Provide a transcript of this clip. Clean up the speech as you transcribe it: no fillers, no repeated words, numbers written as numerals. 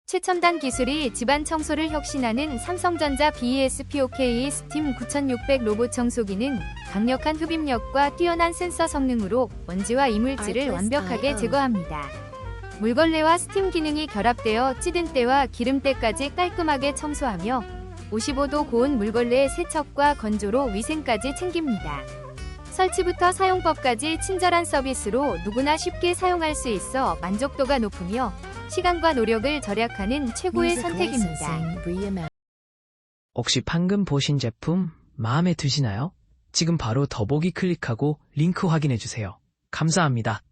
최첨단 기술이 집안 청소를 혁신하는 삼성전자 BESPOK 스팀 9600 로봇 청소기는 강력한 흡입력과 뛰어난 센서 성능으로 먼지와 이물질을 완벽하게 제거합니다. 물걸레와 스팀 기능이 결합되어 찌든 때와 기름때까지 깔끔하게 청소하며 55도 고온 물걸레의 세척과 건조로 위생까지 챙깁니다. 설치부터 사용법까지 친절한 서비스로 누구나 쉽게 사용할 수 있어 만족도가 높으며 시간과 노력을 절약하는 최고의 선택입니다. 혹시 방금 보신 제품 마음에 드시나요? 지금 바로 더보기 클릭하고 링크 확인해주세요. 감사합니다.